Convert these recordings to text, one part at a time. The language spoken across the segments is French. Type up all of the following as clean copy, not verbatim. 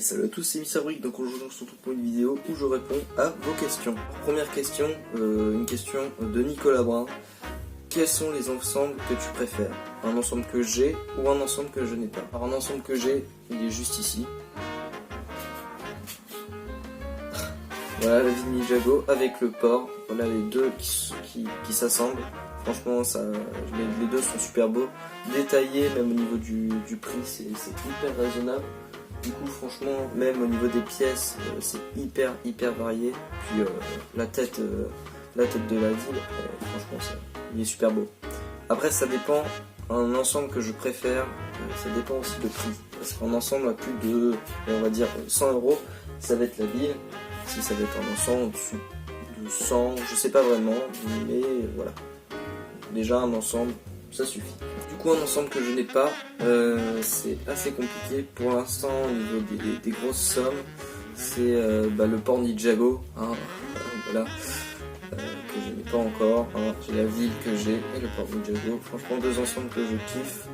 salut à tous, c'est MrBrick, donc aujourd'hui on se retrouve pour une vidéo où je réponds à vos questions. Première question, une question de Nicolas Brun. Quels sont les ensembles que tu préfères? Un ensemble que j'ai ou un ensemble que je n'ai pas? Alors un ensemble que j'ai, il est juste ici. Voilà la vie de Ninjago avec le port, voilà les deux qui s'assemblent. Franchement les deux sont super beaux, détaillés, même au niveau du prix c'est hyper raisonnable. Du coup franchement même au niveau des pièces c'est hyper varié. Puis la tête de la ville, franchement il est super beau. Après ça dépend, un ensemble que je préfère, ça dépend aussi de prix. Parce qu'un ensemble à plus de, on va dire 100 €, ça va être la ville. Si ça va être un ensemble au-dessus de 100, je sais pas vraiment, mais voilà. Déjà un ensemble, ça suffit. Du coup un ensemble que je n'ai pas, c'est assez compliqué pour l'instant au niveau des grosses sommes. C'est le port Ninjago, hein, voilà, que je n'ai pas encore. Hein. J'ai la ville que j'ai et le port Ninjago. Franchement deux ensembles que je kiffe.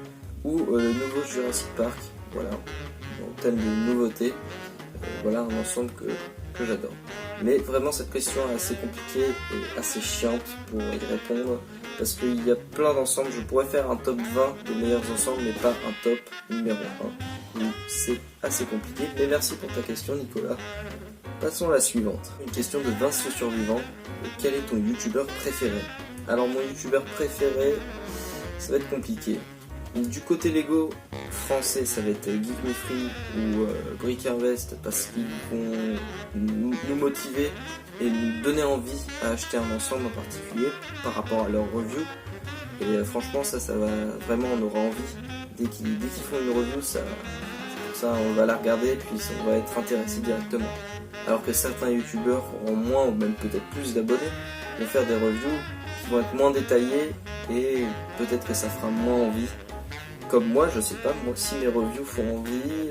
Ou le nouveau Jurassic Park, voilà, en thème de nouveauté. Voilà un ensemble que j'adore. Mais vraiment cette question est assez compliquée et assez chiante pour y répondre. Parce qu'il y a plein d'ensembles, je pourrais faire un top 20 des meilleurs ensembles, mais pas un top numéro 1. Donc c'est assez compliqué, mais merci pour ta question Nicolas. Passons à la suivante. Une question de Vince le Survivant. Quel est ton youtubeur préféré? Alors mon youtubeur préféré, ça va être compliqué. Du côté Lego français, ça va être Geek Me Free ou Brick Harvest parce qu'ils vont nous motiver et nous donner envie à acheter un ensemble en particulier par rapport à leur review. Et franchement ça va vraiment, on aura envie. Dès qu'ils font une review, ça on va la regarder et puis on va être intéressé directement. Alors que certains youtubeurs auront moins ou même peut-être plus d'abonnés, vont faire des reviews qui vont être moins détaillées et peut-être que ça fera moins envie. Comme moi, je sais pas, moi si mes reviews font envie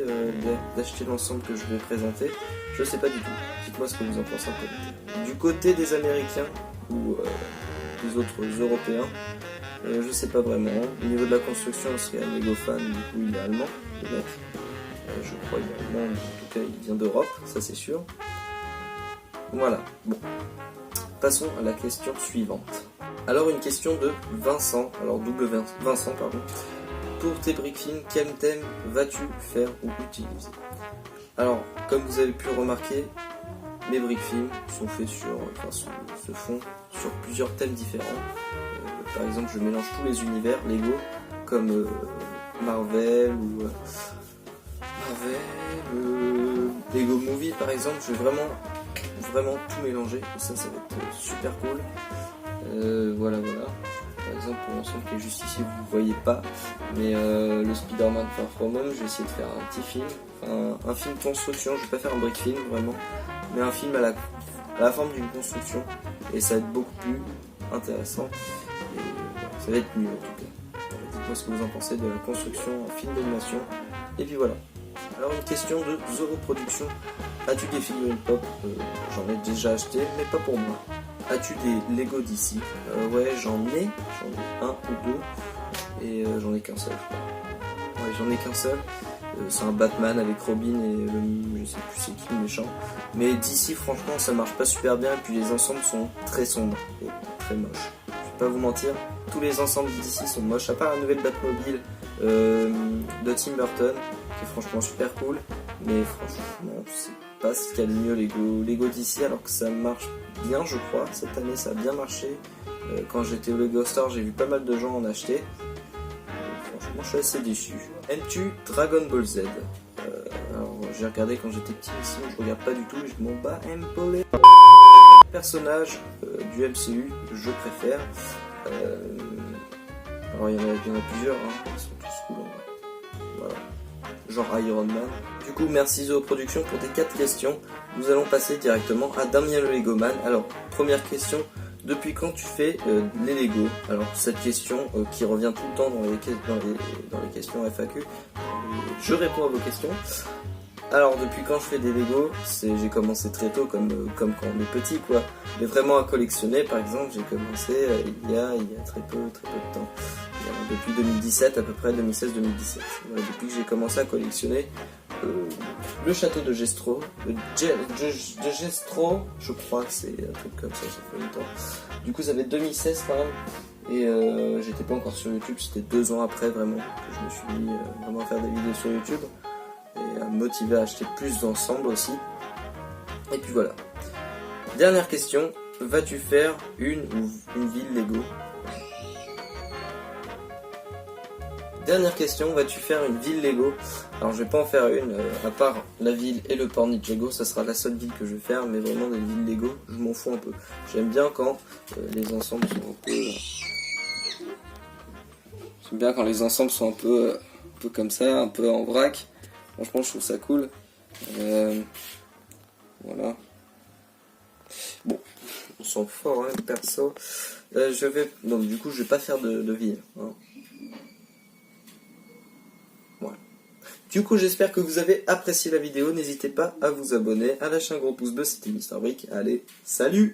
d'acheter l'ensemble que je vais présenter, je sais pas du tout. Dites-moi ce que vous en pensez en commentaire. Du côté des Américains ou des autres Européens, je sais pas vraiment. Au niveau de la construction, c'est un Lego fan, du coup il est allemand, le mec. Je crois qu'il est allemand, en tout cas il vient d'Europe, ça c'est sûr. Voilà, bon. Passons à la question suivante. Alors une question de Vincent, alors double Vincent, pardon. Pour tes brick films, quel thème vas-tu faire ou utiliser? Alors, comme vous avez pu remarquer, mes brick films sont faits se font sur plusieurs thèmes différents. Par exemple, je mélange tous les univers Lego, comme Marvel ou Lego Movie par exemple. Je vais vraiment tout mélanger. Et ça va être super cool. Voilà. Par exemple, pour l'ensemble qui est juste ici, vous ne voyez pas, mais le Spider-Man Far From Home, je vais essayer de faire un petit film, un film construction. Je vais pas faire un brick film vraiment, mais un film à la forme d'une construction, et ça va être beaucoup plus intéressant, et ça va être mieux en tout cas. Dites-moi ce que vous en pensez de la construction en film d'animation, et puis voilà. Alors une question de Zoro Production. As-tu des figurines pop? J'en ai déjà acheté, mais pas pour moi. As-tu des Lego d'ici? Ouais, j'en ai un ou deux, et j'en ai qu'un seul, je crois. Ouais, j'en ai qu'un seul. C'est un Batman avec Robin et je sais plus c'est qui le méchant. Mais d'ici, franchement, ça marche pas super bien, et puis les ensembles sont très sombres et très moches. Je vais pas vous mentir, tous les ensembles d'ici sont moches, à part la nouvelle Batmobile de Tim Burton, qui est franchement super cool, mais franchement, c'est pas ce qu'il y a de mieux Lego d'ici, alors que ça marche bien, je crois. Cette année ça a bien marché. Quand j'étais au Lego Store, j'ai vu pas mal de gens en acheter. Franchement je suis assez déçu. Aimes-tu Dragon Ball Z? Alors j'ai regardé quand j'étais petit, ici je regarde pas du tout, je m'en bats un peu les personnages du MCU, je préfère. Alors il y en a plusieurs, hein. Ils sont tous cool en vrai. Voilà. Genre Iron Man. Du coup, merci Zoro Production pour tes 4 questions. Nous allons passer directement à Damien le Legoman. Alors, première question, depuis quand tu fais les Lego? Alors, cette question qui revient tout le temps dans les questions FAQ, je réponds à vos questions. Alors, depuis quand je fais des Lego? J'ai commencé très tôt, comme quand on est petit, quoi. Mais vraiment à collectionner, par exemple, j'ai commencé il y a très peu de temps. Depuis 2017, à peu près 2016-2017. Voilà, depuis que j'ai commencé à collectionner, le château de Gestro, de Gestro, je crois que c'est un truc comme ça fait longtemps. Du coup ça fait 2016 quand même, et j'étais pas encore sur YouTube, c'était 2 ans après vraiment que je me suis mis vraiment à faire des vidéos sur YouTube, et à me motiver à acheter plus d'ensemble aussi. Et puis voilà. Dernière question, vas-tu faire une ville Lego? Dernière question, vas-tu faire une ville Lego? Alors je vais pas en faire une, à part la ville et le port Ninjago, ça sera la seule ville que je vais faire, mais vraiment des villes Lego, je m'en fous un peu. J'aime bien quand les ensembles sont un peu... J'aime bien quand les ensembles sont un peu comme ça, un peu en vrac. Franchement je trouve ça cool. Voilà. Bon, on s'en fout hein, perso. Donc du coup je vais pas faire de ville. Hein. Voilà. Du coup j'espère que vous avez apprécié la vidéo. N'hésitez pas à vous abonner, à lâcher un gros pouce bleu, c'était Mister Brick. Allez, salut!